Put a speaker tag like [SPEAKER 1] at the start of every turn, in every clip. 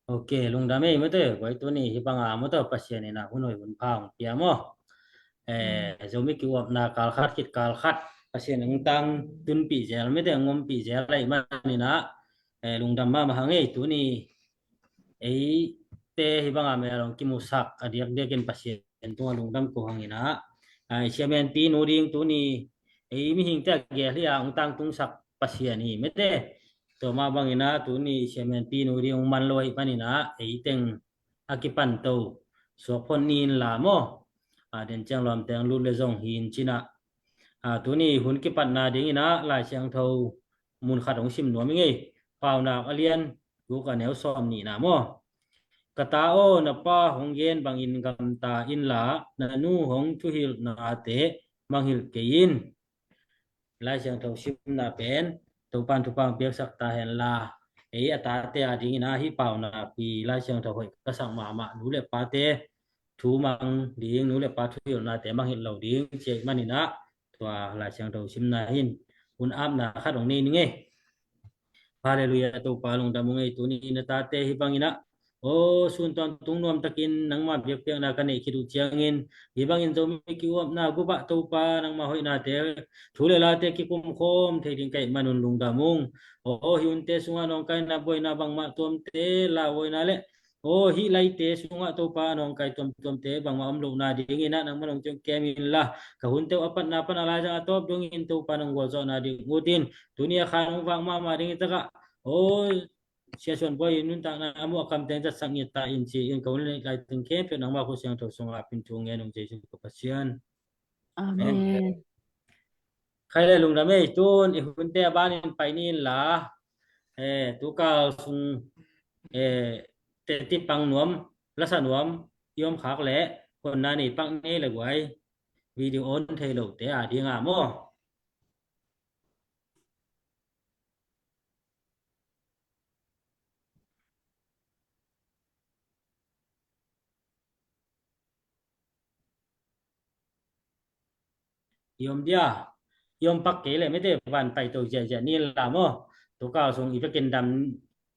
[SPEAKER 1] ok lung dame mete wai tu ni hibanga moto pasien ina hunoi hun phang piamo zomi ki wap na kal khat kit kal khat pasien ang tang tun pi zel mete ngom pi zel lai man ina lung dam ma hangai tu ni te hibanga me rong ki musak adiak dekin pasien tu lung dam ko hangina siamen pi nu ding tu ni mi hing ta ge hlia ang tang tung sak pasien ni mete to ma bangina tu ni siamen pi nu ding man loi panina teng akipan to so phon nin la mo den chang lam teng lu le zong hin china tu ni hun ki pan na ding ina la chang tho mun khat ong sim no mi nge pau na alian lu ka neu som ni na mo katao na pa hong yen bang in gam ta in la na nu hong thu hil na te mang hil ke in lai chang tho sim na pen to pan tu pang piak sak ta hen la ata te a ding na hi pau na pi lai chang tho hoi ka sang ma nu le pa te thu mang ding nu le pa thu hil na te mang hil lo ding che manina tua lai chang tho sim na hin un am na khat ong ni nge hallelujah to palung damung ai tu ni na ta te hi bangina o sun ton tung nom takin nang ma biak piak na kan ikhidu chiangin hi bangin zo mi ki wap na gu ba to pa nang ma hoi na te thule la te ki kum khom the ding kai manun lung damung o hi un te sunga nong kai na boy na bang ma tom te la boy na le o hi lai te sunga to pa nong kai tom tom te bang ma om lo na ding ina nang manong chong kemin la ka hun te apat na pan ala ja atop dong in to pa nong go zo na ding ngutin dunia khanong wang ma ding taka ôi xe chuẩn quay nun ta na mua cầm tên rất sang nhiệt tại in chỉ in cầu lên cái từng kép cho nó mà có sang thổ sông apin chuông nghe nông chế của pasien men
[SPEAKER 2] Amen.
[SPEAKER 1] khai lên lùng đam mê tuôn ihun te ban in pai nin la tu ka sung te ti pang nuam la sa nuam yom khak le kon na ni pang ne le guai video on thei lo te a ding a mo yom dia yom pak ke le me te ban pai to je je ni la mo to ka sung i pekin dam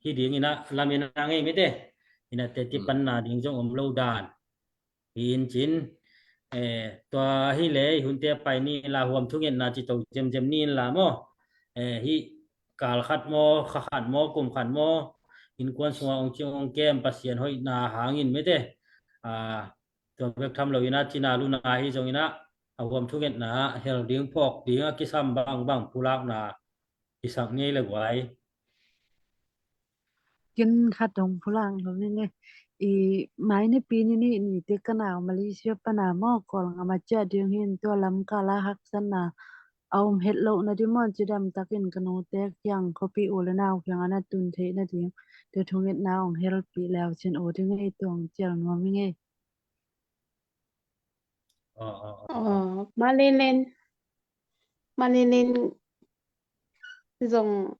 [SPEAKER 1] hi ding ina lamin na ngai me te ina te ti pan na ding jong om lo dan in chin to hi le hun te pai ni la huam thu ngen na chi to jem jem ni la mo hi kal khat mo khat mo kum khat mo in kwan sunga ong chi ong kem pasien hoi na hangin me te à to bek tham lo ina china lu na hi jong ina awam thu ngen na hel ding phok ding ki sam bang bang pulak na isak ni le gwai
[SPEAKER 2] Kin khatong pulang lo ne i mai ne pi ni te kana Malaysia pana mo kol ngama cha ding hin to lam kala hak san na aum het lo na di mon chidam takin kanu te kyang kopi ul na kyang ana tun the na ding te thungit na ong help pi law chen o ding ei tong chel no mi nge
[SPEAKER 3] Mà lên dùng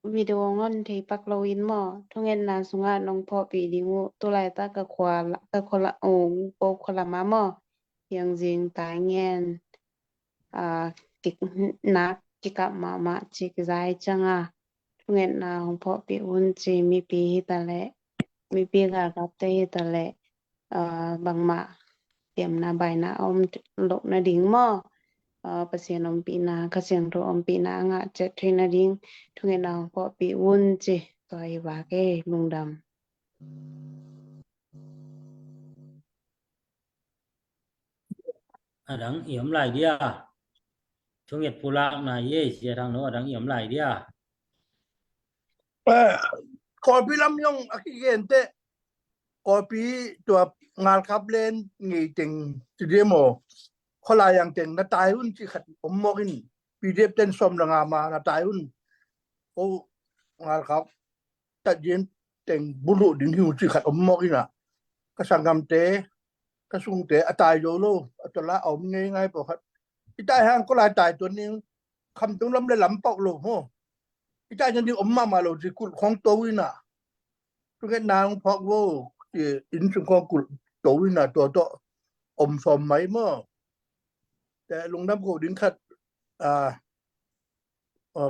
[SPEAKER 3] video ngon thì bạc lâu in mò thông nghe là sung à nông phò bị đi ngủ tôi lại ta cái khoa là bộ khoa là má mò yang riêng tai nghe kịch nát kịch cả mà chỉ cái dài chăng thông nghe là hồng phò bị un chỉ mi bị ta lệ mi bị gặp tê ta lệ bằng mà tiệm na bài na om lộ na đỉnh mò pasien om pina kasien ro om pina nga che thina ding thunge na ko pi un che toi wa ke lungdam
[SPEAKER 1] adang yom lai dia thu nget pulak na ye sia thang no adang yom lai dia
[SPEAKER 4] kopi lam yong akigente kopi tua ngal kap len ngi ting tidemo khola yang teng na tai un chi khat omokin pdf ten som la nga ma na tai un o ngal kap ta jen teng bulu ding hu chi khat omokina ka sangam te ka sung te atai yo lo atala om ngai ngai po khat itai hang ko la tai to ning kham tung lam le lam pok lo ho itai jan di omma ma lo ji kul khong to wina tu ke nang phok wo in chung kong kul to wina to om som mai moแต่ลงน้ำโขดิ้งขัด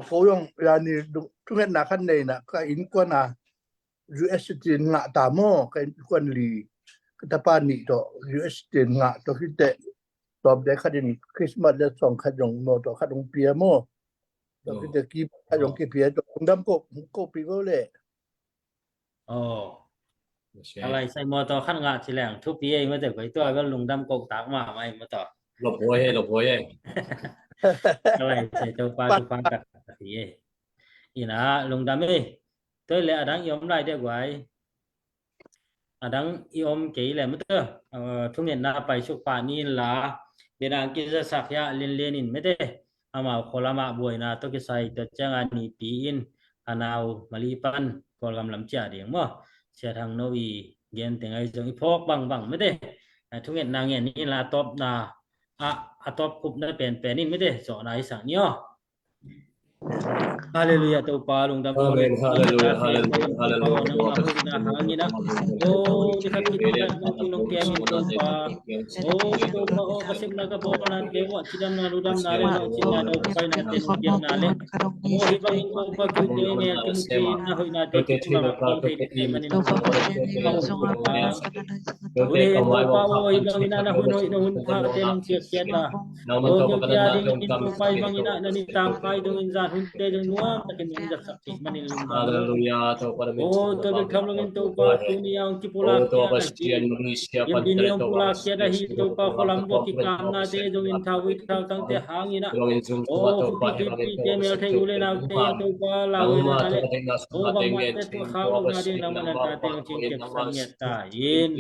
[SPEAKER 4] โขยงยานี่ทุกเงินหนาขั้นในน่ะก็อินกว่าน่ะ US tin ngạ tà mô cái quân lì cái ta pa nị to US tin ngạ to khi tệ tọp để khát đến Christmas để song khát dòng mô to khát dòng bia mô to khi tệ kí khát dòng kí bia to cũng đâm cô bì vô lệ
[SPEAKER 1] โอ้อะไรใส่มอต่อขั้นงาสิแหลงทุบปีเองมาแต่ไว้ตัวก็ลุงดำกกตากมาไม่มาต่อ
[SPEAKER 5] หลบหัวเอง
[SPEAKER 1] อะไรใส่ตัวปลาทุกความกัดปีเองอีนะลุงดำเอ้ตัวเลยอดังยอมได้เด็กไว้อดังยอมเก๋เลยมั้งเถอะทุกเย็นน่าไปชุกป่านี่ละเดี๋ยวนังกินจะสักยาเลียนอินไม่ได้อามาคนละมาบวยนะตัวกิใส่ตัวจ้างอันนี้ปีอินอันเอามาลีปันกอลกำลังจ่าเดียงมั้งเสียทางโนวีเย็นแต่ไงจังอีพอกบังไม่ได้ทุกเย็นนางเย็นนี่ละตบนาตบคุบนั่นเป็นนี่ไม่ได้สอนอะไรสักเนี่ยฮาเลลูยาตัวปลาลงดำ
[SPEAKER 5] อาเมนฮาเลลูยาฮาเลลูยาฮาเลลูยา โอ้ดิครับkita nong tiang itu pa itu pa kasi nagaboka na dewa sidam na ludam na le no sina do kay na tin yang na le mo ibang ito pa kundi ni ating na hoy na dito na pa kay manin uli ito pa o ibang ina na huno ino hunta tinong siya na o yung tiya din ito pa ibang ina na ni tangkay dong insan hunte dong nuwang takin yung sakti manin Haleluya to para
[SPEAKER 1] o to bigkamlong ito pa kuni ang kipulak
[SPEAKER 5] Bastian Malaysia
[SPEAKER 1] Yang ini yang pula tiada hidup pa kolam bo kikam na te dong in tawit taw tang te hangina oh pipi te mel te ule na te to pa lawe na ale oh bang mate to khaw na din naman na te ang cingkep sangya ta in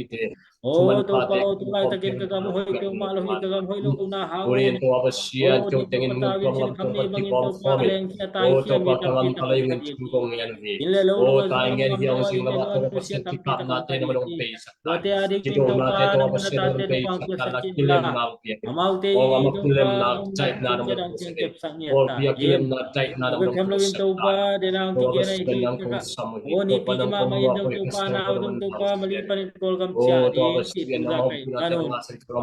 [SPEAKER 1] oh to pa o to lai takin ka gam hoy to malo hi ka gam hoy lo na hangin
[SPEAKER 5] Oriento Bastian to tengin mo pang
[SPEAKER 1] bangin to pa leng siya tay siya mi ta
[SPEAKER 5] taingen hiang sing na ko sikap natin naman ang pesa
[SPEAKER 1] Wate adik
[SPEAKER 5] Kita
[SPEAKER 1] pinto
[SPEAKER 5] natin
[SPEAKER 1] pa
[SPEAKER 5] to
[SPEAKER 1] naman
[SPEAKER 5] Bastian
[SPEAKER 1] natin
[SPEAKER 5] ng
[SPEAKER 1] ang
[SPEAKER 5] pesa
[SPEAKER 1] pagkasa
[SPEAKER 5] kilim
[SPEAKER 1] kinla.
[SPEAKER 5] na pia
[SPEAKER 1] Amaute
[SPEAKER 5] o
[SPEAKER 1] ito
[SPEAKER 5] makilim
[SPEAKER 1] pa
[SPEAKER 5] na
[SPEAKER 1] ang
[SPEAKER 5] type na naman
[SPEAKER 1] ang singkip sang niya
[SPEAKER 5] o
[SPEAKER 1] ta.
[SPEAKER 5] pia kilim na type na naman
[SPEAKER 1] Huwag kamlawin to pa din ang tigyan na ito. O ni piti mama yun to pa na ako to pa malipan ito kol kam siya. Di ito sa kay kanon.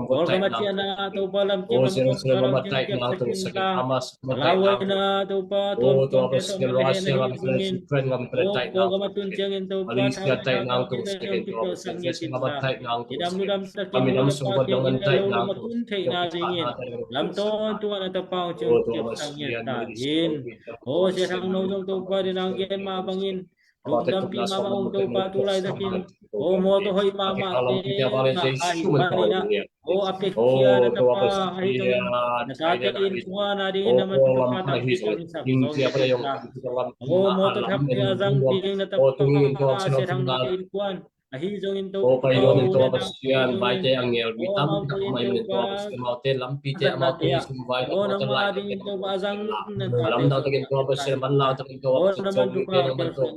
[SPEAKER 1] Kol kamat siya na to pa lam siya
[SPEAKER 5] o sino sino
[SPEAKER 1] ang
[SPEAKER 5] type na to sa kamas
[SPEAKER 1] Laway na to pa to
[SPEAKER 5] o to
[SPEAKER 1] ang
[SPEAKER 5] Bastian
[SPEAKER 1] peso
[SPEAKER 5] Russia
[SPEAKER 1] na
[SPEAKER 5] ang
[SPEAKER 1] hingin.
[SPEAKER 5] friend ng
[SPEAKER 1] O
[SPEAKER 5] type
[SPEAKER 1] kol
[SPEAKER 5] na
[SPEAKER 1] kamat tunsiyang ito pa.
[SPEAKER 5] Malaysia type na to sa
[SPEAKER 1] Ito sang niya
[SPEAKER 5] mga type na to
[SPEAKER 1] Idam-dam sa
[SPEAKER 5] kami
[SPEAKER 1] kinula
[SPEAKER 5] nam
[SPEAKER 1] pa
[SPEAKER 5] sungkod ng type na to
[SPEAKER 1] makuntay na ringin. Lamton tuwa na tapang chiyong sang niya tagin. O siya sang nodong to pa din ang yan mabangin. Lugdam pi mama ung to pa tulay dakin. O mo to hoy mama te na ay manina. O apik siya na tapa ay to nasatiin kuha na din naman to pa tapos sa O mo to tapos azang ting na tapos siya sang natin kuhan. Ahizong into
[SPEAKER 5] o kayo nito Bastian baite ang ngel bitam may nito Bastian maute lampi te maute sumbay
[SPEAKER 1] o
[SPEAKER 5] ko
[SPEAKER 1] nang
[SPEAKER 5] ta
[SPEAKER 1] mga din ito bazang
[SPEAKER 5] alam daw tagin ko Bastian man lang tagin ko
[SPEAKER 1] o naman to pa
[SPEAKER 5] naman to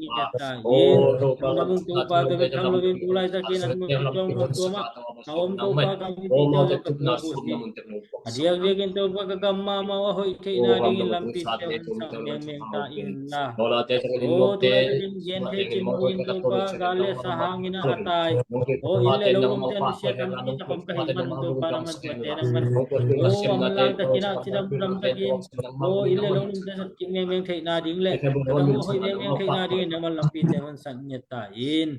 [SPEAKER 1] o
[SPEAKER 5] to pa
[SPEAKER 1] naman to pa to betang login tulay sa kinas mo itong magtuma kaom to pa kami
[SPEAKER 5] o mo
[SPEAKER 1] dito
[SPEAKER 5] te na sub naman te
[SPEAKER 1] Adiyag digin to pagkagamma mawahoy kay na din lampit sa yang mengkain na
[SPEAKER 5] wala te tagin
[SPEAKER 1] o
[SPEAKER 5] mo te
[SPEAKER 1] tulad din yan te chimuin to pa galis sa hangin na atay o ilelong ten siya kami sa pagkahiman to para magpatera man o ang lang ta kina sidam dam takin o ilelong ten sa kimeng kay na ding le kadang hoy meng kay na din naman lampit man san niya tain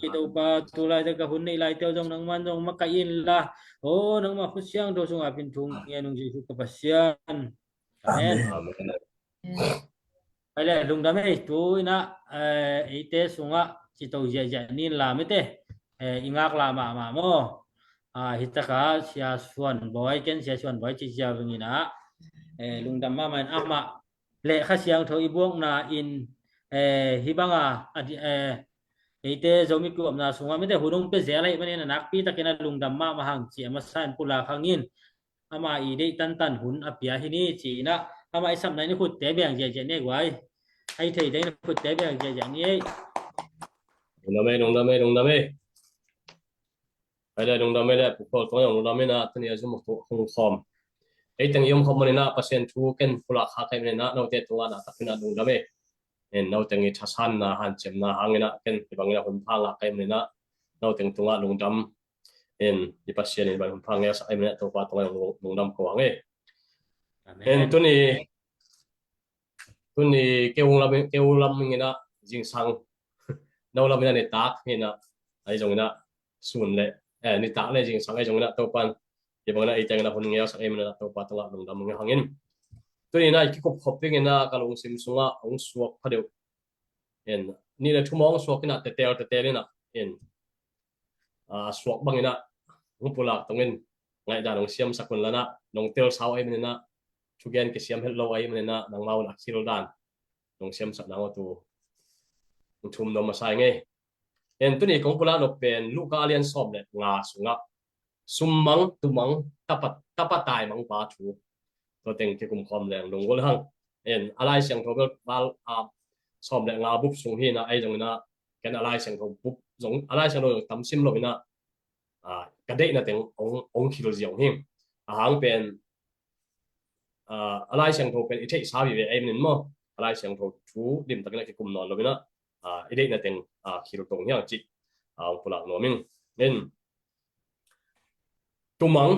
[SPEAKER 1] ito pa tulad ka hunay lai teo dong nang man dong makain la o nang makusyang do sung apin tung yanong Jesus kapasyan amen Pala lung dami tu ina ite sunga cito jaja ni lamete ingak lama mamo hitaka sia suan boy ken sia suan boy chi sia bingina lung dam man ama le khasyang tho ibuang na in hibanga ite zomi ku amna sunga mete hurung pe zelai mane nak pi takena lung dam ma mahang chi amasan pula khangin ama ide tan tan hun apia hini chi na ama isam nai ni khut te bang je je ne gwai ai thei dai khut te bang je je ni
[SPEAKER 5] Nung dame. Ada nung dame le pukul ko nung dame na tani azu mo kung som. Ay tang yung komone na pasien tu ken pula kha kai na no te tunga na tapina nung dame. En no tang ithasan na han chem na hangina ken ibangina kun phala kai na no tang tunga nung dam. En di pasien ibang kun phangya sa ai na to pa tunga nung dam ko ange. En tuni keulam ngina jing sang nâu làm này tác hiện na ai giống na sun lệ ni tác lệ jing sang ai giống na tàu pan thì bằng na ai chẳng na hôn nghe sang em na tàu pan tàu lồng đam nghe hangin tôi ni na cái cục hộp tiếng na kalau sim sunga ông suak phadeu en ni là thu mong suak na te na en suak bang na ông pula tongin ngay đàn ông xiêm sắc quân lana nông tel sao em na chu gen cái xiêm hello em na nang mau nak siro dan nông xiêm sắc nang tu thum no masai nge en tu ni kong pula no pen luka alian som le nga sunga summang tumang tapatai mang pa thu to teng ke kum khom leng lung gol hang en alai siang thobel bal som le nga bup sung hi na ai jong na ken alai siang thob bup jong alai siang lo tam sim lo na ka dei na teng ong khil jiang him hang pen alai siang thob pen ithei sa bi ve ai nin mo alai siang thob thu dim tak na ke kum non lo na idei na teng khil tong yang chi pula no ming nen tumang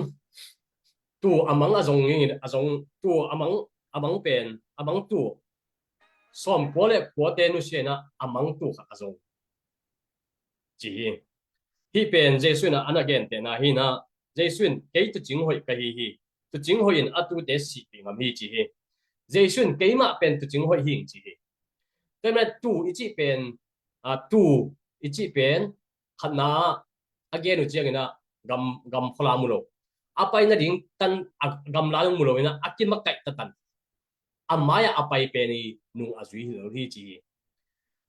[SPEAKER 5] tu amang azong ngi azong tu amang pen amang tu som pole pote nu sena amang tu kha azong chi hi pen jesu na anagen te na hi na jesu ke tu jing hoi ka hi tu jing hoi in atu te si pi ngam hi chi hi jesu ke ma pen tu jing hoi hing chi hi te na tu ichi pen tu ichi pen khana again u chiang na gam khola mulo apai na ding tan gam la lu mulo na akin makai tatan amaya apai peni nu azui hi chi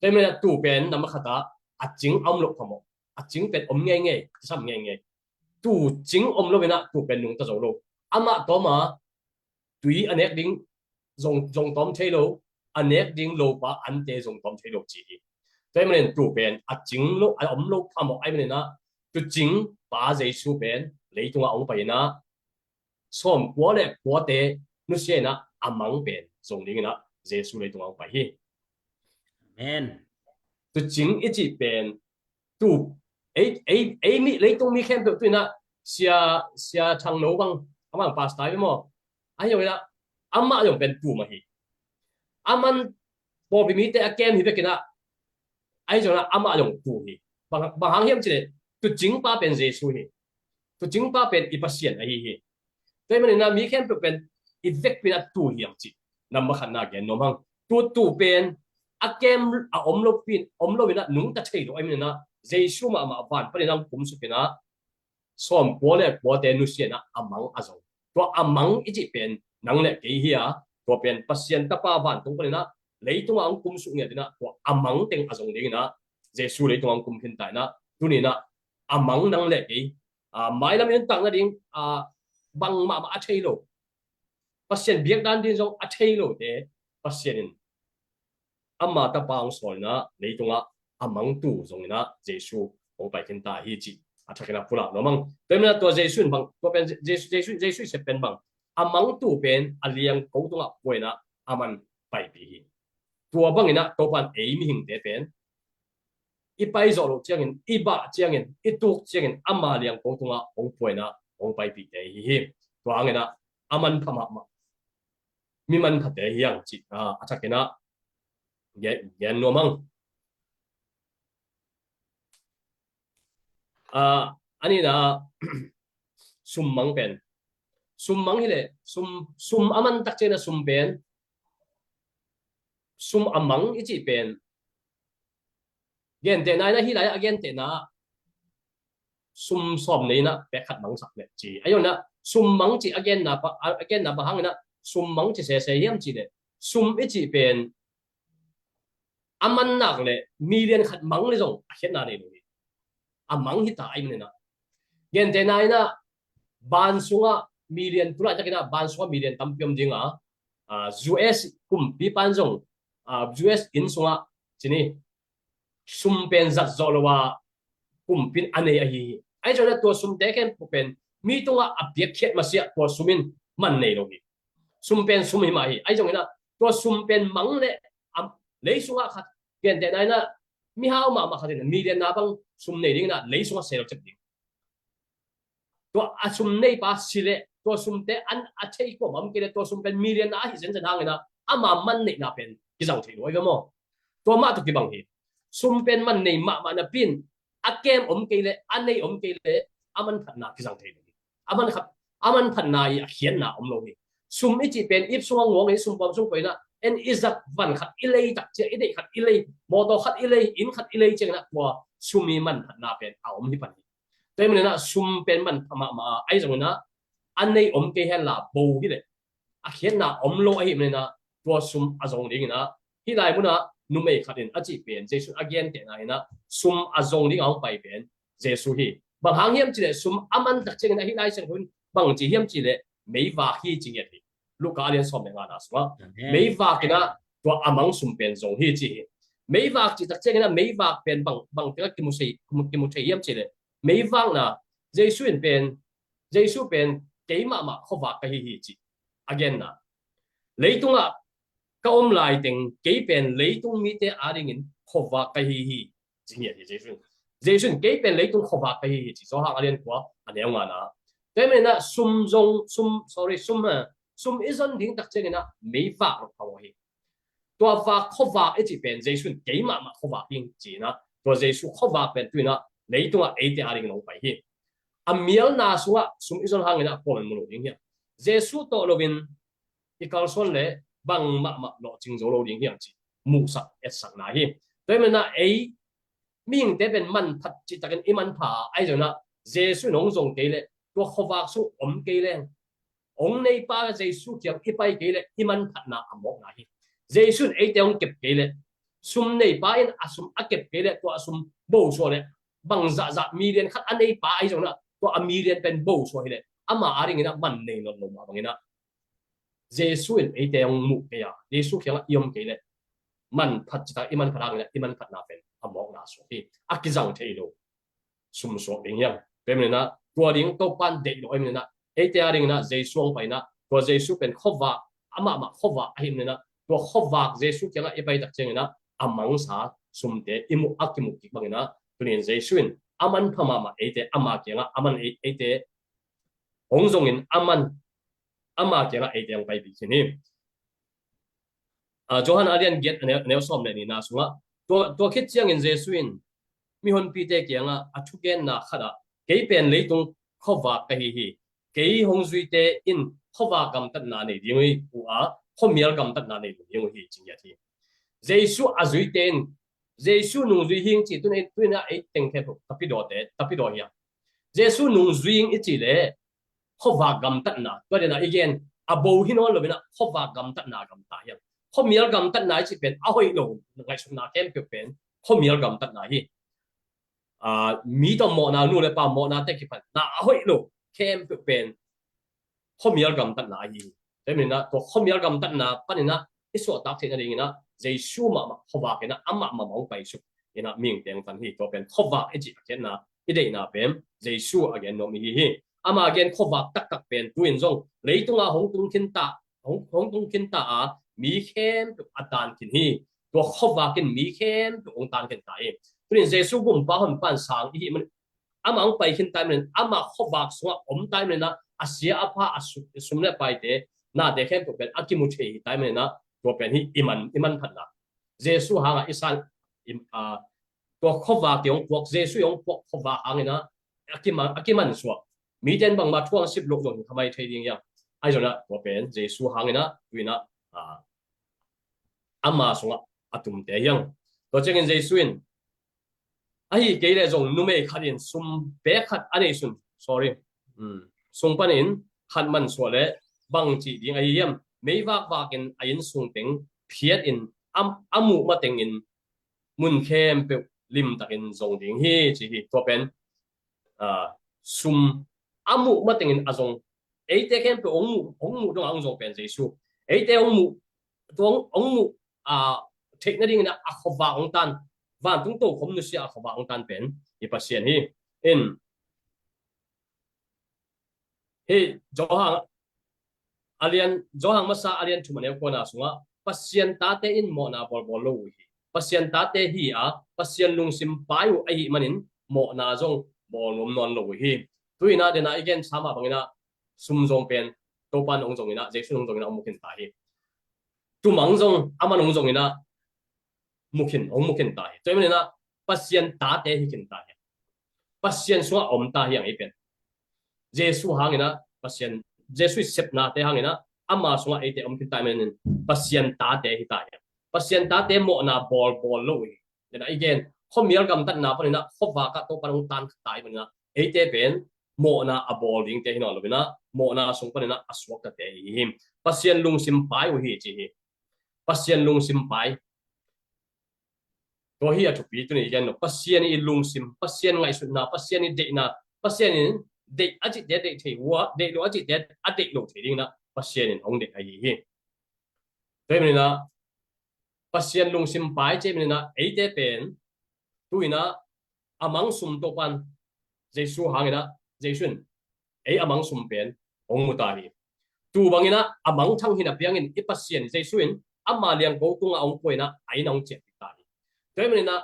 [SPEAKER 5] te na tu pen na ma khata aching amlo phamo aching pen om nge sam nge tu jing om lo na tu pen nung ta zo lo ama to ma tui anek ding zong tom thelo anek ding lo pa an te zong tom thelo chi te men tu pen aching lo om lo phamo ai men na tu jing ba jesu pen lấy tung ông bảy na som quá lệ quá tệ nó sẽ na amang pen dùng đi na jesu lấy tung ông bảy hi
[SPEAKER 1] amen
[SPEAKER 5] tu chính ít chỉ pen tu ấy mi lấy tung mi khen tu na xia thằng nấu băng amang pasta với mo ai rồi na amma dùng pen tu mà hi aman bỏ bị mi tệ kem hi cái na ai rồi na amma dùng tu hi bằng hàng hiểm chỉ tu chính ba pen jesu hi tu chính ba pen ipasien ai hi thế mà na mi khen pen effect pen tu hiểm chi nằm mà khăn na gen nom hang tu pen a kem a om lo na nung ta chei lo ai na jesu ma van pa nang kum su pena som pole pote nu siena amang azo to amang iji pen nang le ke hi a to pen pasien ta pa van tung pa na leitung ang kum su nge na to amang teng azong ding na jesu leitung ang kum khin tai na tu ni na amang nang le ke mai lam yen tang na ding bang ma a chei lo pasien biak dan din jong a chei lo te pasien amma ta paung sol na leitung a amang tu zong na jesu ong pai khin ta hi chi athakena pula no mang temna to jesu bang to pen jesu se pen bang amang tu pen aliang ko tunga poina aman pai pi hi tua bang ina to pan ei mi hing te pen ipai zo lo chiangin iba chiangin ituk chiangin amma liang ko tunga ong poina ong pai pi te hi to angena aman phama ma mi man phate hiang chi athakena gen no mang ani na summang pen summang hile sum aman tak chena sum pen sum amang ichi pen gen te nai na hi lai again te na sum som nei na pe khat mang sak le chi ayo na sum mang chi again na ba hang na sum mang chi se hiam chi le sum ichi pen aman nak le million khat mang le jong hiện na nei lo amang hita ai mena gen te nai na ban sunga million pula takina ban sunga million tampiom dinga US kum pi panjong US in sunga chini sumpen zat zolwa kum pin ane ahi ai jona to sum te ken pen mi tunga apiak khet masia to sumin man nei logi sumpen sumi mai ai jongina to sumpen mangle le sunga khat gen te nai na mi hao ma khatin million na bang sum nei ding na lấy xuống xe chụp đi, to sum nei pa sile to sum te an achei ko mam kile to sum pen million na hi zen zen hang na ama man nei na pen ki zau thei loi mo to ma to ki bang hi sum pen man nei ma na pin a kem ke le an nei ke le aman phat na ki jang thei aman phat na ya hian na lo hi sum i chi pen ip suang ngong sum pom sum koina en izak van khat ilei tak che ide khat ilei modo khat ilei in khat ilei cheng na kwa sumi man phat na pen a hi pan toy mun na sum pen man ma ai jong na an nei ke hen la bo hi le a hian na lo ai mun na tua sum azong ding na hi lai mun na nu mei khatin a chi pen jesu again te na ina sum azong ding ang pai pen jesu hi bang hang hiam chi le sum aman tak cheng na hi lai cheng hun bang chi hiam chi le mei wa hi chi nge hi luka alian som me nga na swa mei wa kina tua amang sum pen zong hi chi mei wa chi tak cheng na mei wa pen bang te ki mu sei hiam chi le mei wa na jesu pen ke ma khowa ka hi chi again na leitunga ka lai teng ke pen leitung mi te aring in khowa ka hi jinge hi jesun ke pen leitung khowa ka hi chi so ha alian kwa ane nga na te me na sum izon ding tak cheng na mei va ka wa hi to va khowa e chi pen jesun ke ma khowa ping chi na to jesu khowa pen tu na leitunga e te aring no pai hi amial na suwa sum izon hang na ko mun ding hi jesu to lovin ikal son le bang ma lo ching zo lo ding hiang chi mu sa et sang na hi toy me na ei ming te ben man phat chi taken iman pha ai zo na jesu nong zong ke le to khowa su ke le ong nei pa jesu kyam ipai ke le iman phat na amok na hi jesu ei te ong kep ke le sum nei pa in asum akep ke le to asum bo so le bang za million khat anei pa ai zo na to a million pen bo so hi le ama aring ina man nei no ma bang ina jesu in ei te ong mu ke ya jesu kyang yom ke le man phat ta iman pharang le iman phat na pen amok na so hi akizang thei lo sum so ding yang pem na tua ding to pan de lo em na ei te aring na jesu ong pai na to jesu pen khowa ama khowa ahim na to khowa jesu kyang e pai tak cheng na amang sa sum te imu akimu ki bang na tunin jesu in aman phama ei te ama kyang aman ei te ong zong in aman ama kyang ei te ong pai bi chini Johan alian get ne som le ni na sunga to khit chiang in jesu in mi hon pi te kyanga athu gen na khada ke pen leitung khowa ka hi ke hong zui te in khowa kam tat na nei dingi u a khomial kam tat na nei dingi hi chingya thi jesu azui ten jesu nung zui hing chi tu na e teng the tapido ya jesu nung zui ing chi le khowa kam tat na to de na again abo hino lo bina khowa kam tat na kam ta ya khomial kam tat na chi pen a hoi lo ngai sun na kem pe pen khomial kam tat na hi mi to mo na nu le pa mo na te ki pan na hoi lo kem pe pen khomial gam tat na yi te mi na to khomial gam tat na pan na iso tak the na ring na jesu ma khowa ke na ama mong pai su ina ming teng tan hi to pen khowa e ji ken na ide na pen jesu again no mi hi ama again khowa tak pen tu in zong leitunga hong tung kin ta a mi khem tu atan kin hi to khowa kin mi khem tu ong tan ken tai tunin jesu gum pa hon pan sang hi man ama ang pai hin time nen ama khobak sunga time nen na asia apa sumle pai te na de khem to pen akimu che time nen na to pen hi iman phatna jesu hanga isan to khobak yong pok jesu yong pok khobak angina akiman so mi den bang ma thuang sip lok dong thamai thei ding ya ai jona to pen jesu hangina tuina ama sunga atum te yang to chengin jesu in ai ke le zong nu me kharin sum be khat ane sun sorry sung panin khat man so le bang chi ding ai yam mei wak in ain sung teng phiat in amu ma teng in mun khem pe lim takin zong ding hi chi hi to pen sum amu ma teng in azong ei te khem pe ong mu dong ang zong pen jesu ei te ong mu thek na ding na a khowa ong tan van tung to khom nu sia khowa ong tan pen i pasien hi in he johang masa alian thumane ko na sunga pasien ta te in mo na bol lo hi pasien ta te hi a pasien lung sim payu ai manin mo na jong bol lom non lo hi tuina de na again sama bangina sum jong pen to pan ong jong ina jesu ong jong ina mu kin ta hi tu mang jong ama ong jong ina mungkin ong mungkin ta to men na pasien ta te hi kin ta pasien suwa om ta hi ang ipen jesu hangina pasien jesu sep na te hangina ama suwa ate om kin ta men pasien ta te hi ta pasien ta te mo na bol lo wi na again khomial gam tan na pa na khowa ka to parang tan tai ben na ate ben mo na a bol ding te hi no lo na mo na sung pa na aswak ta te hi pasien lung sim pai hi chi hi pasien lung sim pai to hi a thupi tu ni gen no pasien i lung sim pasien ngai su na pasien i de na pasien in de aji de de wa de lo aji de a de lo thei ding na pasien in ong de ai hi te men na pasien lung sim pai che men na ei te pen tu ina amang sum to pan jesu hangina jesun ei amang sum pen ong mu ta hi tu bangina amang thang hina piangin i pasien jesuin amma liang ko tunga ong koina ai nong che ta hi te men na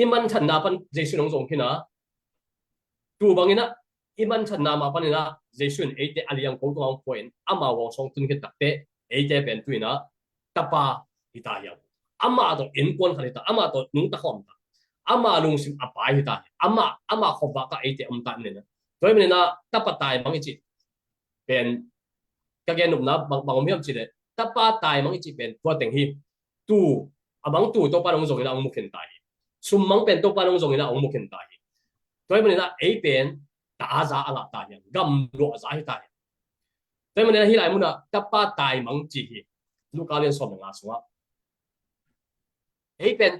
[SPEAKER 5] iman than na pan jesu nong zong hina tu bangina iman than na ma pan ina jesun ei te aliang ko tunga ong koin amma wo song tun ke takte ei te pen tu ina tapa hitaya ama to in kon khalita ama to nung ta khom ta ama lung sim apai hita ama khoba ka ate ta ne na toy me na tapa tai mang chi pen ka gen nup na bang miam chi de tapa tai mang chi pen to teng hi tu abang tu to pa nong zong ina ong mukhen tai sum mang pen to pa nong zong ina ong mukhen tai toy me na ei pen ta za ala ta ya gam lo za hita toy me na hi lai mu na tapa tai mang chi hi lu ka len som nga suwa ei pen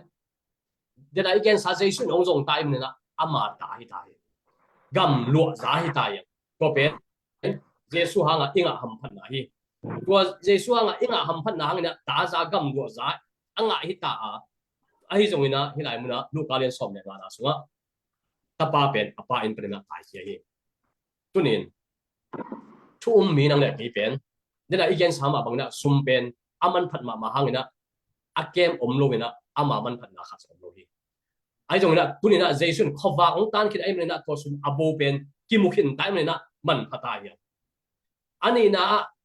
[SPEAKER 5] de la igen sa jaisu ong zong tai me na ama ta hi ta gam lo za hi ta ya ko pen jesu hanga inga ham phan na hi ko jesu hanga inga ham phan na hang na ta za gam lo za anga hi ta a hi zong ina hi lai mu na lu ka len som nga na suwa tapa pen apa in pen na ai hi tunin thu mi nang le ki pen de la igen sama bang na sum pen aman phat ma hang ina akem om lo ina ama man phat na kha som lo hi ai jong na tunina jesun khowa ong tan khin ai na to sum abo pen ki mukhin tai na man phata ya ani na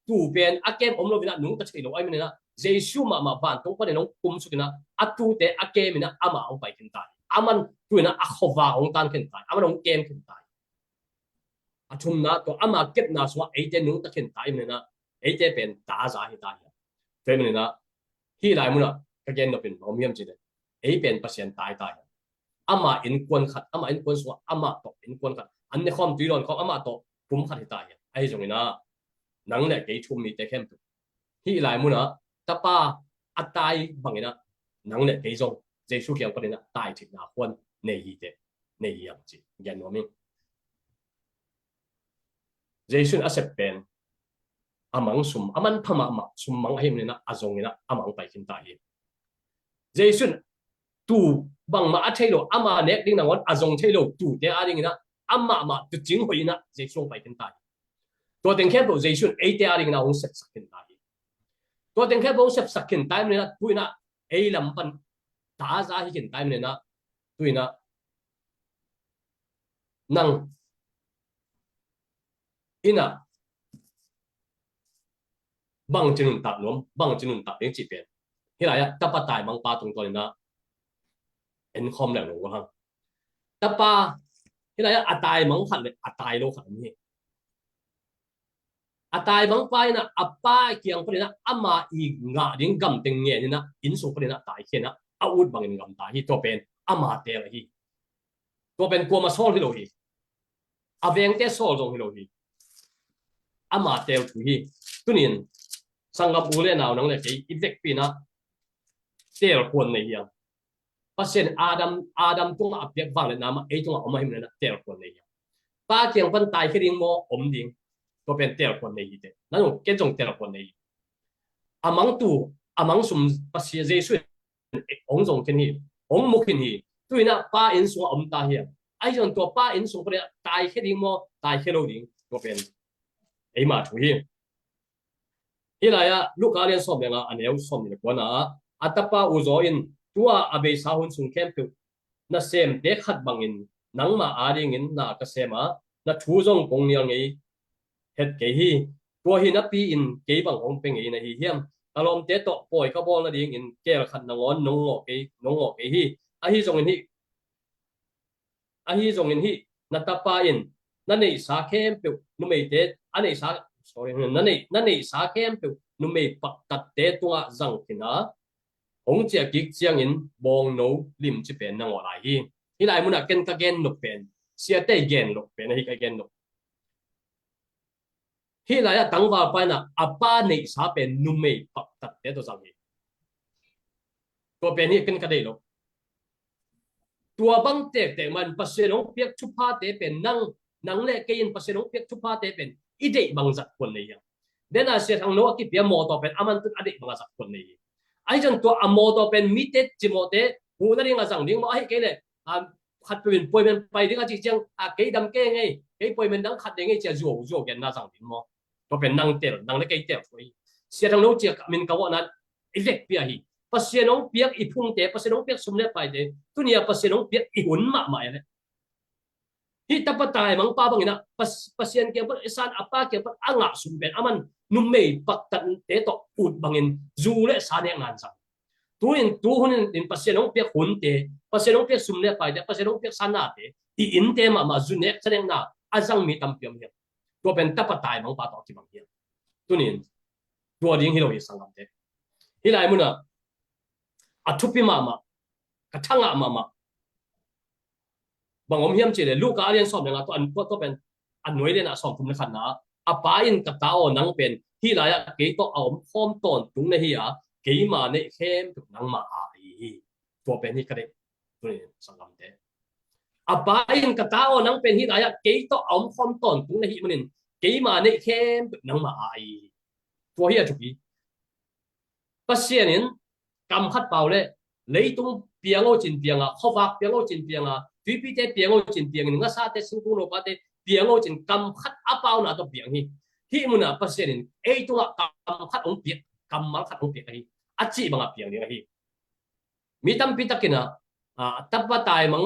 [SPEAKER 5] tu pen akem om lo ina nung ta chei lo ai na jesu ma ban to pa ne nong kum su kina atu te akem ina ama ong pai khin tai aman tuina a khowa ong tan khin tai aman ong kem khin tai achum na to ama ket na so ai te nung ta khin tai na ai te pen ta za hi tai te me na hi lai mu na ka gen no pen om yam chi de ai pen pasien tai tai ama in kwan khat ama in kwan so ama to in kwan khat an ne khom tuilon khom ama to pum khat hi tai ai jong ina nang le ke thum mi te khem tu hi lai mu na tapa atai bangina nang le ke jong jesu kyang pa na tai thik na kwan nei hi te nei yang chi gen no mi jesu asep pen amang sum aman phama ma sum mang hi na azong ina amang pai kin tai jesu tu bang ma athelo ama nek ding na ngon azong thelo tu te aring ina ama ma tu jing hoi na jesu pai kin tai to teng khe bo jesu ei te aring na ong sep sakin tai to teng khe bo sep sakin tai na tu ina ei lam pan ta za hi kin tai na tu ina nang ina bang chinun ta nom bang chinun ta ding chi pen hi la ya ta pa tai mang pa tung to na en khom le lo ha ta pa hi la ya atai mang khat le atai lo khat ni atai mang pa na apa kiang pa na ama i nga ding gam teng nge ni na in su pa na tai khe na a ut bang in gam ta hi to pen ama te la hi to pen ko ma sol hi lo hi aveng te sol jong hi lo hi ama te tu hi tunin sangam ule naw nang le ke ibek pi na tel kon nei ya pasien adam tung apek wang le nama e tung oma him na tel kon nei pa kyang pan tai khring mo om ding to pen tel kon nei te na no ke jong tel kon nei amang sum pasia jesu ong jong ken hi ong mo ken hi tuina pa in so om ta hi ai jong to pa in so pre tai khring mo tai khelo ding to pen ei ma thu hi ilaya lukalian som nga aneu som ni ko na atapa uzo in tua abe sahun sung kempu na sem de khat bangin nangma aring in na ka sema na thu jong kong niang ngei het ke hi to hi na pi in ke bang hong peng na hi hiam ตลอมเตะโตป่วยก็บอลนะดิ่งอินเกลขัดนงอนนงงอกฮีอาฮีจงอินฮีนัตปาอินนั่นนี่สาเข้มปิวนุ่มเตะอันนี้สา sorry นั่นนี่สาเข้มปิวนุ่มปักตัดเตะตัวจังกินะหงเจียกิกเจียงอินบองโนลิมจิเป็นนงอะไรฮีไลมุนักเกนกะเกนนกเป็นเสียเตะเกนนกเป็นฮีกะเกนนกฮีไลอะตั้งว่าไปนะอาป้านี่สาเป็นนุ่มปักตัดเตะตัวจังฮีตัวเป็นฮีกันกะได้หรอกตัวบังเตะมันปัสเซนงเปียกชุบผ้าเตะเป็นนั่งเล่เกยินปัสเซนงเปียกชุบผ้าเตะเป็นอีเดบังจัดคนเลยอ่ะเดน่าเสียทางโน้กิเปียโมต่อเป็นอามันตุอเดบังจัดคนเลยไอ้จันตัวอโมต่อเป็นมิเตจิโมเตหูนั่นเองจังดิ้งมาไอ้เกเลยขัดเป็นป่วยมันไปดิ้งจีเจียงเกยดำเกยไงเกยป่วยมันดังขัดยังไงจะจู่กันน่าจังดิ้งมั้งตัวเป็นนั่งเตะนั่งเล่เกยเตะไปเสียทางโน้เจียมินกาวนั้นอีเล็กเปียฮีปัสเซนงเปียกอีพุ่งเตะปัสเซนงเปียกสมเด็จไปเตะตัวเนี้ยปัสเซนงเปียกอีหุ่นมากมายเลยที่ตะปะตายมังป้าบังอินะปัสเซนเกี่ยวกับสารอาป้าเกี่ยวกับอ่างสุนเป็นอามันนุ่มเมย์ปักตันเตะต่ออุดบังอินจูเล่สารเนี่ยงานสังตัวหุ่นปัสเซนงเปียกหุ่นเตะปัสเซนงเปียกสมเด็จไปเตะปัสเซนงเปียกสารนาเตะอีอินเตะมาจูเนกแสดงน่ะอาจังมีตั้มเปียมเหียตัวเป็นตะปะตายมังป้าต่อที่บังเหียตัวนี้ตัวดิ้งฮิโรอิสังกัมเตะฮิไลมุนะอัทุพิมา กระทั่งมาบางอมเฮียมเจเลยลูกอาเรียนสอบอย่างตัวอันก็เป็นอันหน่วยเรียนสอบทุนในขันนะอาป้าอินกับตาอนังเป็นที่ไรอะเกยต้องเอาพร้อมต้นตรงในเฮียเกยมาในเข้มถูกนังมาตัวเป็นนี่ก็ได้ตัวนี้สังกัมเตอาป้าอินกับตาอนังเป็นที่ไรอะเกยต้องเอาพร้อมต้นตรงในเฮียมันเกยมาในเข้มถูกนังมาตัวเฮียจุกีปัสเซียนินกำคัดเปล่าเลยlấy tung biếng ô chín biếng à, khó vạc biếng ô chín biếng à, tuy bị thế biếng ô chín biếng nhưng mà sao thế sinh cung nó bắt thế biếng ô chín cầm khát áp bao nào đó biếng hi muốn à, bác sĩ nên ấy tung à cầm khát ông biếng cầm mal khát ông biếng hi, ắt chỉ bằng à biếng đi hi, mi tâm pi tắc kina à tập bắt tai mang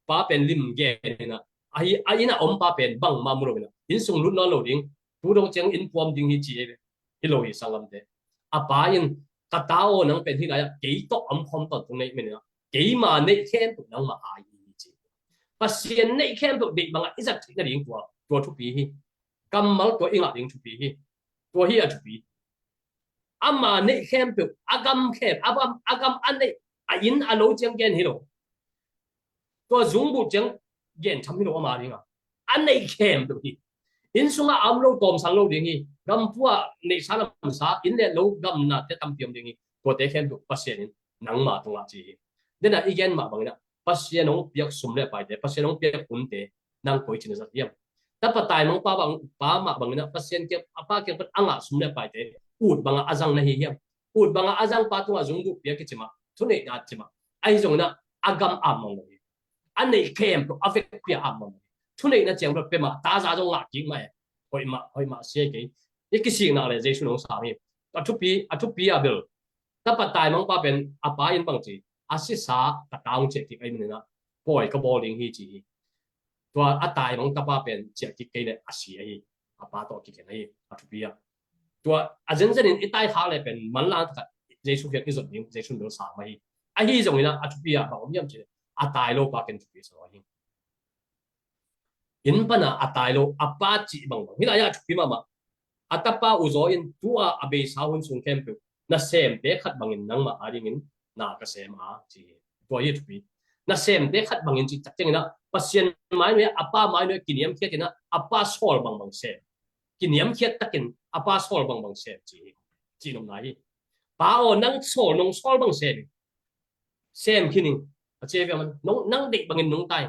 [SPEAKER 5] ba pen lim ge na, ai na om ba pen bang ma muro na, in sung lut nó lâu ding, tu dong chang in form ding hi chi hi lâu hi sang lam thế, à ba inกระต้านังเป็นที่ไหนกี่ตัวอมคมตัวตรงนี้ไม่เนี่ยกี่มาในเข้มตัวนังมาอายีจีปัสเซียนในเข้มตัวเด็กบางอีสักที่นั่นเองตัวทุกปีฮีกำมัลตัวเองอ่ะเองทุกปีฮีตัวฮีอ่ะทุกปีอามาในเข้มตัวอากำเข้มอากำอันนี้อินอาโลเจียงเกนฮีโร่ตัวจุงบุเจียงเกนทำฮีโร่มาเองอ่ะอันนี้เข้มตัวฮีอินสุงอาอัมโลตอมสังโลเองฮีกำพัวในสารมัสาอินเล่โลกำนัดจะทำเพียงเดียวนี้ตัวเด็กเห็นดูปัสเซียนนังมาตรงอาจีเดี๋ยวนั้นอีกอย่างมาบางนะปัสเซียนน้องเปียกสมเด็จไปเดปัสเซียนน้องเปียกอุ่นเดนังคุยจินสัตย์ยังแต่ปัตตายน้องป้ามาบางนะปัสเซียนเกี่ยวป้าเกี่ยวกับอ่างสมเด็จไปเดอูดบางอาจังนะเฮียอูดบางอาจังป้าตัวจุงบุเปียกจิมาทุนเอกอาจิมาไอ้จงนะอากำอามังเลยอันนี้เข้มตัวอเฟกเปียอามังทุนเอกนะเจ้าเราเป็นมาตาจาจงอาจิมาหอยมาเสียกี่อีกสิ่งนั่นเลยเจ้าชุนองสามีอัทุปีอาเบลถ้าปัตตายมังป้าเป็นอาป้าอินบังจีอาศิษากระตางเจติไอ้มันนะป่วยก็บอลิงฮีจีตัวอาตายมังตาป้าเป็นเจติไอ้เนี่ยอาศิไอ้อาป้าต่อกิจไอ้อัทุปีอาตัวอาเจนเจนินอีตายหาเลยเป็นมันล้านกับเจ้าชุนเพียงที่สุดนี้เจ้าชุนเดือดสามไอ้ไอ้ที่ตรงนี้นะอัทุปีอาบอกว่ายังเจอาตายโลป้าเป็นทุปีสวยอินปนะอาตายโลอาป้าจีบังนี่อะไรอัทุปีมาอัตป้าอุโซอินตัวอาเบสาวุนสุงเข้มปิวน่าเซมเด็กขัดบางอินนังมาอาริงินน่ากระเซมจีตัวยี่ทุบีน่าเซมเด็กขัดบางอินจีจัดจังนะปัสเซียนไม้เนี่ยอาป้าไม้เนี่ยกินยำเคียดนะอาป้าโซลบางเซมกินยำเคียดตะกินอาป้าโซลบางเซมจีนมนายป้าโอนังโซลนงโซลบางเซมคินิงเจี๊ยบมันนังเด็กบางอินนงตาย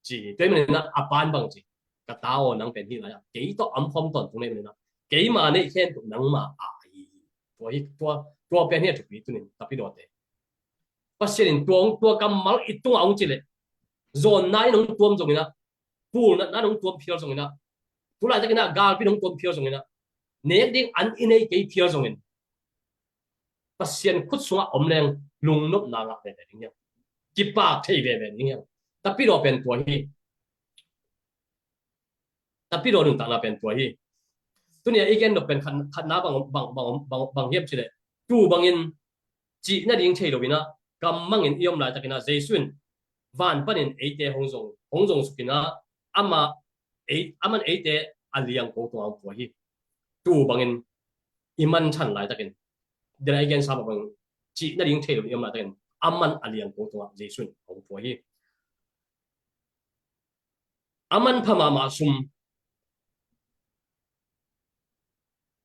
[SPEAKER 5] จีด้วยมันนะอาป้าบางจีกระตาโอนังเป็นที่ไหนกี่ตัวอัมพอมตอนตรงนี้มันนะกี่มาเนี่ยแค่ตัวนังมาตัวเป็นเนี่ยถูกปีตัวนี้แต่พี่โดดเตะปัสเซียนตัวกำมัลอีตัวเอาจริงเลยโซนไหนน้องตัวมันตรงนี้นะปูนั่นน้องตัวเพียวตรงนี้นะตัวอะไรจะกินนะกาลพี่น้องตัวเพียวตรงนี้นะเนื้อดิ้งอันอินเอ้กี่เพียวตรงนี้ปัสเซียนคุดสวะอมแรงลุงนบนางอะไรแบบนี้กิปากเทแบบนี้แต่พี่โดเป็นตัวที่แต่พี่โดหนึ่งต่างเป็นตัวที่ ตัวนี้อีกแกนดอกเป็นขันน้าบางเฮียบใช่เลยตู้บางอินจีน่าดิ้งเชยลวินะกำมังอินยอมลายจากกินะเจสุนวันปันอินเอเตหงจงสุกินะอามามันเอเตอันเลียงโกตัวอันผัวฮีตู้บางอินอิมันชันลายจากกินเดี๋ยวไอ้แกนสามบางจีน่าดิ้งเชยลวิยอมลายจากกินอามันอันเลียงโกตัวเจสุนของผัวฮีอามันพม่ามาซุม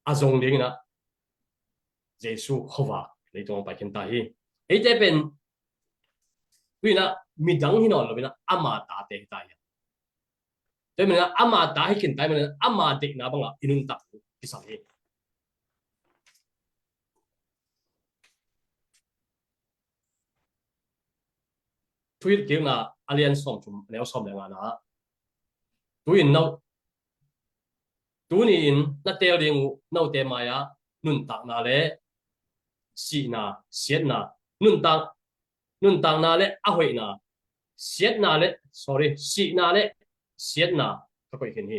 [SPEAKER 5] อาจงเลี้ยงนะเยซูขวาในตรงไปกันตาฮีไอ้เจเป็นวินะมีดังที่นอนเลยวินะอามาตาเตะตายแต่มันนะอามาตาให้กินตายมันนะอามาเด็กนะบังอ่ะอินุนตักที่สามฮีทุยเกี่ยวนะอาเลียนสอมจุ่มแนวสอมแรงงานนะทุยนเอาตัวนี้นัดเตะเรียงนัดเตะมายานุนตักนาเล่สีนาเสียนานุนตักนาเล่อาหวยนาเสียนาเล่ sorry สีนาเล่เสียนาก็ไปเห็นฮี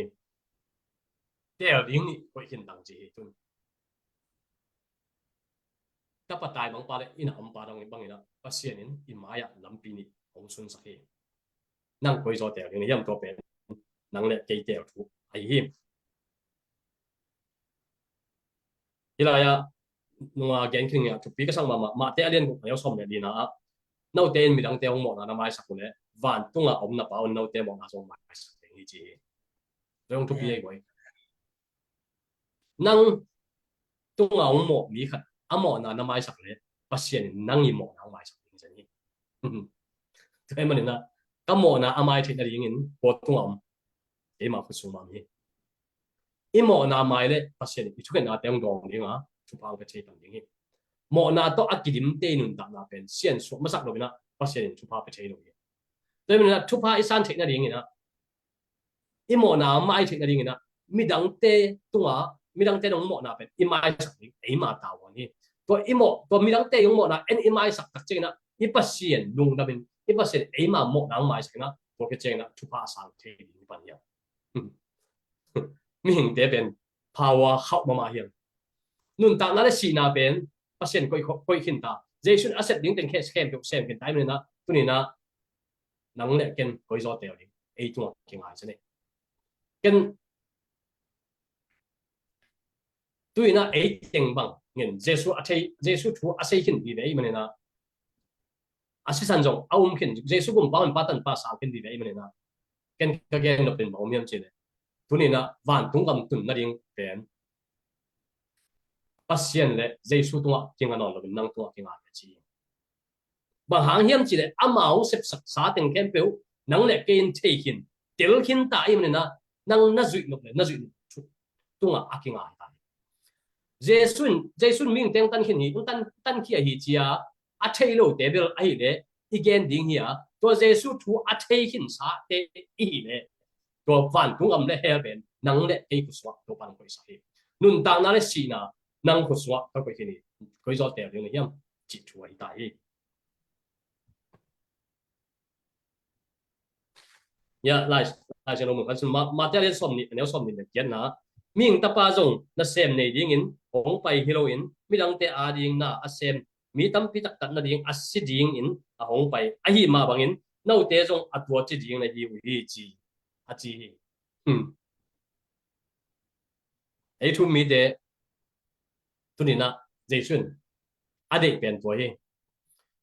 [SPEAKER 5] เตะเรียงนี่ไปเห็นดังจีตุนถ้าปัตตายบางปาเล่อินอัมปาดังนี่บางอย่างปัสเซียนินอิมายาลำปีนี่ของสุนสักฮีนั่งคุยจอเตะเรียงนี่ยังตัวเป็นนั่งเล่เกยเตะถูกไอ้ฮีที่ไรอะนัวแกงคิงเนี่ยทุกปีก็สั่งมาเตะเรียนกูแล้วสมเนี่ยดีนะนาวเตนมีดังเตะหมดนะน้ำไม่สักคนเลยวันตุ้งอ่ะอมนับเอานาวเตะหมดนะสมไม่สักอย่างนี้จีเรื่องทุกปีไอ้ไว้นั่งตุ้งอ่ะอมหมดมีขัดอ่ะหมดนะน้ำไม่สักเลยปัสเซียนนั่งอีหมดน้ำไม่สักอย่างนี้แต่มันเนี่ยนะก็หมดนะอ่ะไม่ถึงอะไรอย่างนี้ปวดตุ้งอ่ะเอ็มมาคุสูมามีอีหมอนาไม่เลยปัสเซียนอีทุกคนอาเตงดองนี่นะทุกภาคประเทศต่างอย่างนี้หมอนาต้องอักิดิมเตนุนต่างนาเป็นเสียนสุมาสักโดยนะปัสเซียนทุกภาคประเทศเลยแต่มันนะทุกภาคอีสานเทคนิคอย่างนี้นะอีหมอนาไม่เทคนิคอย่างนี้นะมีดังเตตัวมีดังเตตรงหมอนาเป็นอีไม่สักไอ้มาตาวันนี้ตัวอีหมอตัวมีดังเตยงหมอนาเอ็นอีไม่สักตักเจนะอีปัสเซียนลุงนะเป็นอีปัสเซียนไอ้มาหมอนาไม่สักนะตัวเจนะทุกภาคสังเทศนี้ปัญญามีหิงเตเป็นภาวะเข้ามาเฮียงนุ่นตานั่นสีนาเป็นอาเซียนก็หินตาเจสุนอาเซียนดิ้งเป็นแค่เข้มกับเซมเป็นไตมันนะตัวนี้นะนังเล็กกันก็จะเตียวดิไอ้ตัวเก่งหายซะเนี่ยกันตัวนี้นะไอ้เก่งบังเงินเจสุถูอาเซียนดีเลยมันนะอาเซียนจงเอาหินเจสุกุมบ้านปัตตันภาษาหินดีเลยมันนะกันก็แกนเป็นบ่มีอันเจเลยตัวนี้นะวันตุ้งกำตุนนั่นเองเป็นปัสเซียนเลยเจสุตัวเก่งกันนอนเราเป็นนั่งตัวเก่งอะไรจีบางหางเฮียมจีเลยอามาเอาเสพสักษาถึงแคมเปลนั่งเล็กเกนเทหินเดี๋ยวหินตายมันนะนั่งน่าจุดนกเลยน่าจุดตัวอาเก่งอะไรเจสุนมิ่งเต็งตันหินหินตันเขียหิจีอาอัฐเโลเดบิลไอเล่อีเกนดิ้งเฮียตัวเจสุทูอัฐหินสาเตอีเล่ตัววันตุ้งอำเล่เฮลเป็นนั่งเล่ไอ้กุศลตัวปันกุศลนุ่นต่างนั่นเล่สีน่ะนั่งกุศลตัวกุศลนี่กุศลเดียวเรื่องนี้ยังจิตช่วยได้เนี่ยไล่เชลล์มึงกันสุดมาเตะเล่นสมนี่เนี่ยสมนี่เนี่ยนะมิ่งตาปาจงนั่นเซมในดิ้งอินหงไปฮิโรอินมีดังเตะอาดิ้งน่ะอาเซมมีตั้มพิตักตัดนั่นดิ้งอาซิดิ้งอินอาหงไปอาหิมาบังอินน่าเตะจงอัดวัวจิดิ้งในฮิวฮีจีอาจีไอ้ทุ่มมีเดตัวนี้นะเจสุนอดีตเป็นตัวเอง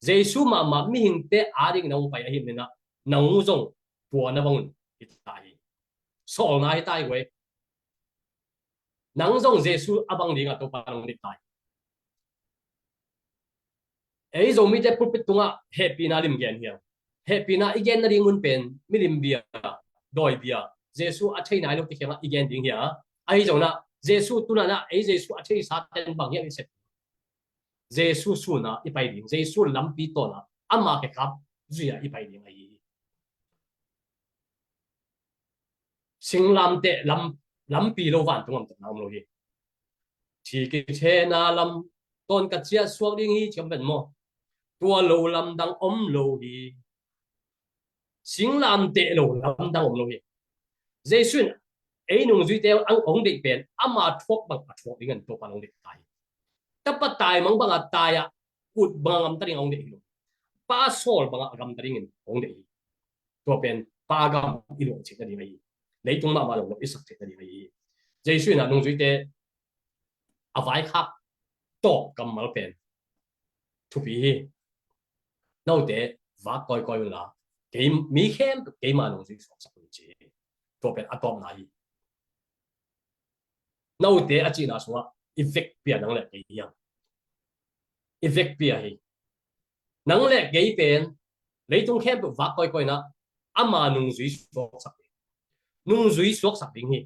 [SPEAKER 5] เจสุมามีหิงเตะอาดิ้งน้องไปอาหิมเนี่ยนะน้องจงตัวนั้นบังอิตายสองนายตายเว้ยน้องจงเจสุอาบังดิ้งอ่ะตัวปังดิ้งตายไอ้จงมีเดปุ๊บปิดตัวอ่ะเฮปีนาลิมเกนเฮียเฮปีนาอีเกนนาดิ้งมันเป็นมิลิมเบียดอยเบียเจสุอาชัยนายลูกที่เขียนอีเกนดิ้งเฮียไอ้จงนะเจสุตุนานะไอ้เจสุอาชัยสาเตนบางอย่างนี้เสร็จเจสุสูนะอีไปดิ้งเจสุลำปีโตนะอามาเก็ครับจุยอีไปดิ้งไอ้สิงลำเตะลำปีโลวันตรงนั้นน้ำโลหิที่กิเชนาลำต้นกัจเจียสวกดิ้งฮีจำเป็นโมตัวโลลำดังอมโลหิสิงลำเตะโลลำดังอมโลหิเจสุน ấy nung duy teo ang ong de pen ama thuốc bằng thuốc đi ngân to pan ong de tai tapat tai mang bang tai à ut bang am tari ong de ilo pa sol bang gam tari ngin ong de to pen pa gam ilo chik na di mai lấy tung ma lo isak chik na di mai jai shui na nung duy te avai khak to kam mal pen thu pi nau te va koi koi la cái mi khem cái mà nung duy sok sak chi to pen atom na hi nau te achi na suwa effect pia nang le cái yang effect pia hi nang le cái pen lấy tung khem va koi koi na ama nung duy sok sak nung duy sok sak ding hi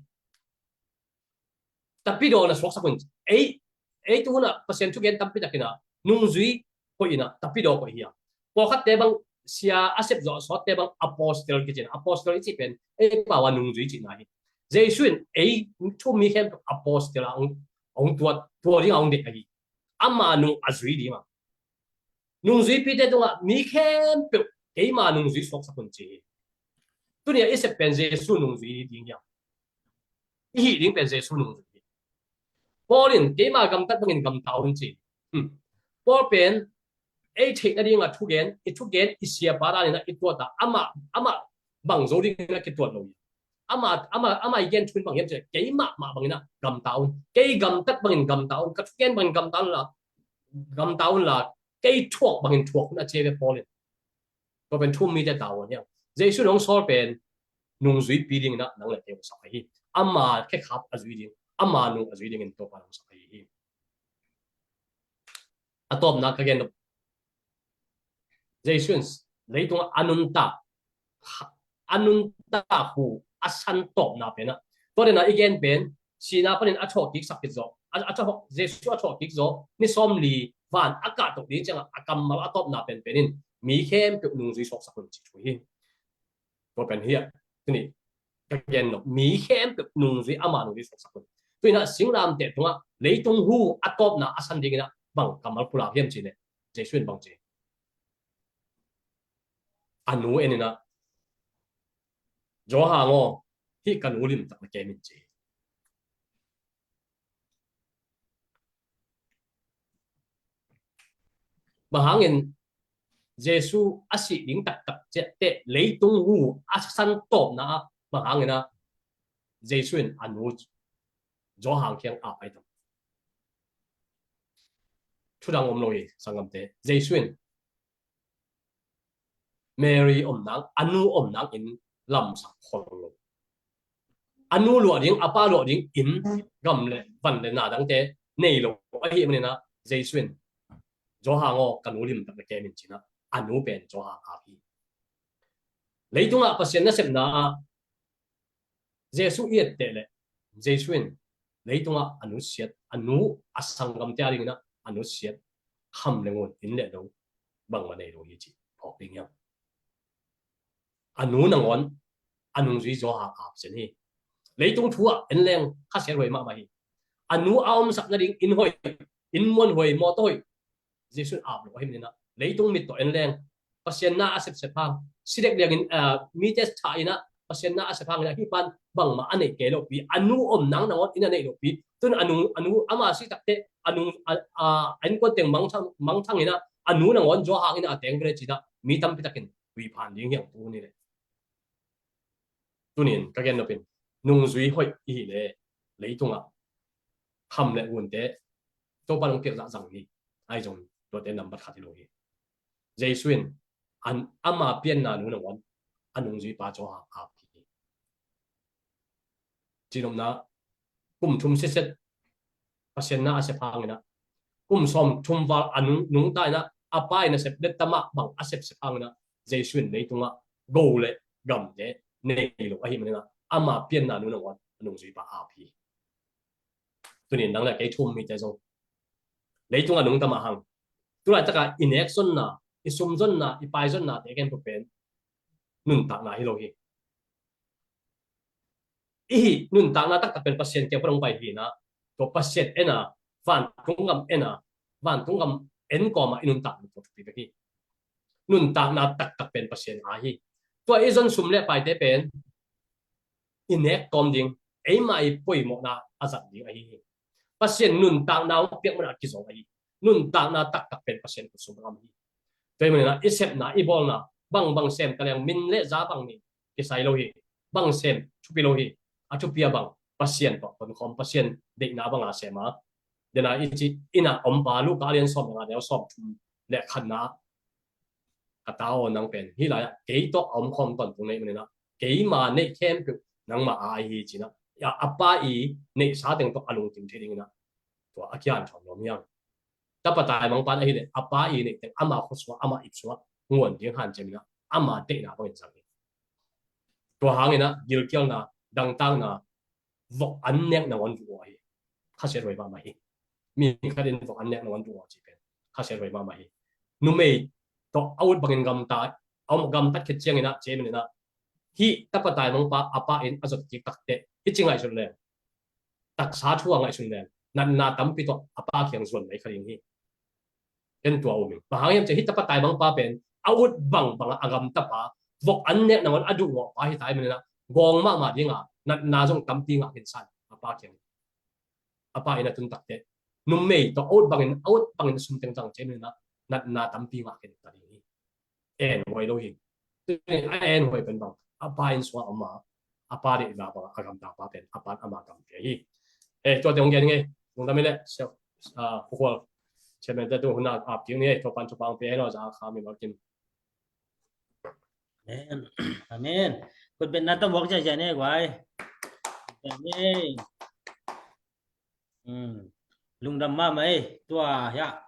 [SPEAKER 5] tapi do na sok sak kun ấy tu na pasien tu gen tapi takina nung duy ko ina tapi do ko hiya ko khat te bang sia asep zo so te bang apostle ki chen apostle chi pen pa wa nung duy chi na hi jesuin thu mi khem apostle ong tua ri ong de ai ama nung azui di ma nung duy pi te tunga mi khem pe ei ma nung duy sok sak kun chi tu ni isep pen jesu nung duy ding ya hi ding pen jesu nung duy Paulin cái mà cầm tất bằng cầm tàu hơn chỉ Paul pen ấy thích là đi ngặt thu gen isia para nên là ít tuột ta ama bằng dấu đi là cái tuột rồi ama igen chuyên bằng hiệp chứ cái mà bằng na cầm tàu cái cầm tất bằng cầm tàu cái gen bằng cầm tàu là cái thuộc bằng thuộc là chơi cái Paulin có bên thu mi để tàu nhá dễ suy nông soi pen nung duy pi đi na nang lại theo sao hi ama cái khắp ở duy đi ama nu azui ding to pa sa hi atop na kagen jaisons leitung anunta hu asan top na pena to na again ben sina panin acho kik sakit zo acho jesu acho kik zo ni somli van aka to di chang akam mal atop na pen penin mi khem pe nung zui sok sakun chi chui hi to pen hi ni kagen no mi khem pe nung zui ama nung zui sok sakun tuy na sinh làm để thua lấy tung hu atop na asan đi na bằng kamal pula hiểm chỉ này dễ xuyên bằng gì anu en na jo ha ngo hi kan ulim tak ke min chi ba hangin Jesu asi ding tak tak te lấy tung hu asan top na ba hangin na dễ xuyên anu gió hàng khen áp ai đâu chú đang ôm lôi sang ngầm thế dây xuyên Mary anu ôm nắng in làm sắc hồn lục anu lụa điếng apa lụa điếng in gầm lệ vần lệ nà đắng thế này lục ấy hiện nay na dây xuyên gió hàng ngô cần ulim tập cái mình chỉ na anu bên gió hàng áp hi lấy tung ạ pasien na xem na Giêsu yết tệ lệ dây xuyên lấy tung anu siết anu asang gam tia ring na anu siết ham lengon in le đâu bằng mà này rồi gì học tiếng nhau anu nangon anu duy do ha ap sen hi lấy tung thua in leng khá sẽ rồi mà mày anu aom sak na ding in hoi in mon hoi mo toi Jesu ap lo him na lấy tung mit to in leng pasien na asep sepang sidek liang in mi test cha ina pasien na asep hang na hi pan bằng mà anh ấy kể lo pi anu om nang nangon in này lo pi tun anu ama si takte anu anh có tiếng mang thang ina anu nangon jo hang ina tiếng cái gì đó mi tam pitakin vi phan ding yang tu ni le tunin ka gen no pin nung zui hoi hi le lấy tung ham le un te to pa long tia za zang ni ai jong to te nam bat khat lo hi Jesuin an ama pian na nu nangon anung zui pa jo hang ap chinom na kum thum se set pasien na ase phang na kum som thum wal anung nung tai na apai na sep det tama bang asep se phang na Jesuin nei tunga go le gam de nei lo ahi mena ama pian na nu na wan anung zui pa api tunin nang la kai thum mi te zo lei tunga nung tama hang tu la taka inaction na isum zon na ipai zon na te ken pen nun ta na hi lo hi ihi nun ta na tak tak pen pasien ke prong pai hi na to pasien ena van tungam en ko ma inun ta to pi ki nun ta na tak tak pen pasien a hi to izon sum le pai te pen inek tom ding ấy mà ấy bồi một na azat đi ấy pasien nun tang na piak mana ki zong ấy nun tang na tak tak pen pasien ku sum ram hi tôi mình là isep na ibol na bang sem kaliang min le za bang ni ki sai lo hi bang sem chupi lo hi a chupia bang pasien to kon khom pasien de na bang a sema dena ichi ina ompa lu ka lian som nga deu som le khan na katao nang pen hi la ke to om khom ton tung nei mình na ke ma nei kem pu nang ma a hi chi na ya apa i nei sa teng to alung tim thing na to akian thom lom yang ta patai mang pan a hi le apa i nei teng ama khoswa ama ipswa nguồn tiếng Hàn chemina ama te na ko chang to hangina gil kyal na dang tang na vok an nek na won vu ai kha se roi ba mai mi kharin vok an nek na won vu chi pen kha se roi ba mai nu mei to out bangin gam ta om gam tat khet chiang ina chemina hi ta patai mang pa apa in azot ki takte hi chingai sun le tak sa thuang ngai sun le nan na tam pi to apa kyang zon mai kharin hi ken tua umi bahang che hit pa tai bang pa pen out bang agam ta pa vok an nek na wan adu wa pa hi tai mena gong ma dinga na jong tam pi nga ken san apa kyang apa ina tun takte num mei to out bangin sum teng tang che mena na tam pi nga ken ta ni en hoi lo hi en hoi pen bang apa in swa ama apa de na ba agam ta pa pen apa ama kam pe hi to de ong gen nge ong da me le pukol Chairman tu huna ap tiếng này cho pan cho bang pe nó ra khá mình nói kim
[SPEAKER 1] amen amen kun ben na to bok cha cha ne kwai lung dam ma mai tua ya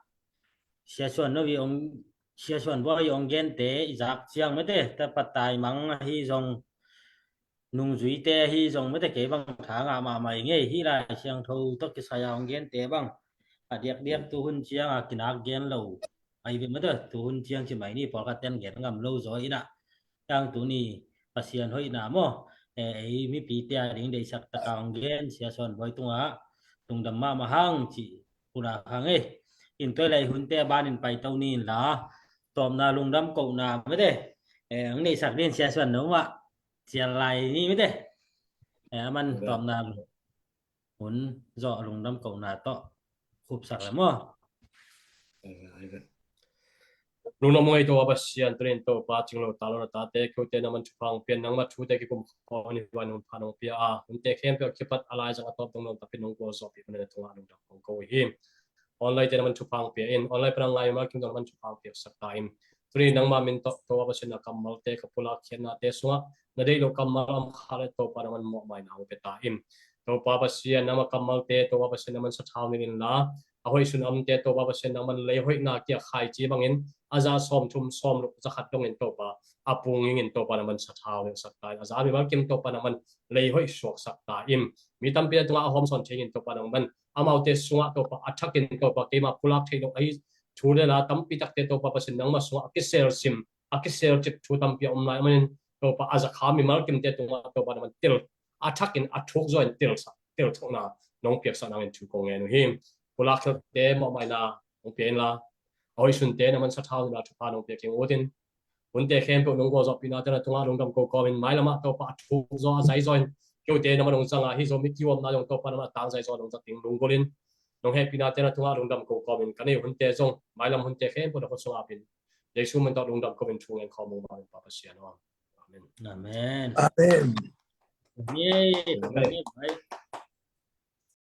[SPEAKER 1] sia chuan no wi ong sia chuan bo yong gen te izak chiang me te ta patai mang hi zong nung zui te hi zong me te ke bang tha nga ma mai nge hi la chiang tho to ki sa ya ong gen te bang điệp điệp tu hun chiang à kinh ác gen lâu ai biết mất rồi tu hun chiang chỉ mấy ni bỏ cái tên gen ngầm lâu rồi nè đang tu ni pasien hoi na mo ấy mi pi tia ding dei sak ta kaung gen sia son voi tung á tung đam ma hang chỉ pura hang ấy in tôi lại hun te ban in pai tau ni là tom na lung đam cậu na mới đây anh này sak lên sia son đúng không ạ sia lại ni mới đây man tom na hun dọ lung đam cậu na to khúc sạc lắm à
[SPEAKER 5] lúc nào mọi người bác tren to ba chừng lâu ta lo ta te kêu te naman chupang pen nang ma thu te ki kum ko ni wan un phanong pia a un te khem pe khipat alai jang top tong nom tapin nong ko zo pi ne thunga nong dang ko hi online te naman chupang pia in online prang ngai ma king naman chupang pia sak time three nang ma min to ba sin kamal te kapula khena te sunga na dei lo kamal am khale to pa naman mo mai na pe ta im to pa basian nama kamal te to ba sin naman sa thau ni la ahoi sun am te to ba sin naman le hoi na kia khai chi bangin aza som thum som lu za khat dong in to pa apung in to pa naman sa thau ni sak tai aza mi kim to pa naman le hoi sok sak ta im mi tam pe tunga hom son cheng in to pa naman amau te sunga to pa athak in to pa ke ma pulak thei ai thule la tam pi tak te to pa sin nang ma sunga ke sel sim akisel chip thu tam pi om lai manin to pa aza kha mi mal kim te tunga to pa naman til athak in athuk zo in til thona nong piak sa nang in thu ko nge no him pulak te mo mai na ong pen la oi sun te naman sa thau na thupa nong pe king odin un te khem pe nong go zo pina te na tunga nong dam ko ko min mai lama to pa thu zo zai zo kyo te naman nong sanga hi zo mi kiwam na yong to pa na tang zai zo nong za ting nong golin nong he pina te na tunga nong dam ko ko min kane hun te zong mai lam hun te khem pe ko so apin yesu man to nong dam ko min chung en ko mo ma pa pa sia no amen
[SPEAKER 1] amen
[SPEAKER 4] Amen.
[SPEAKER 1] yeah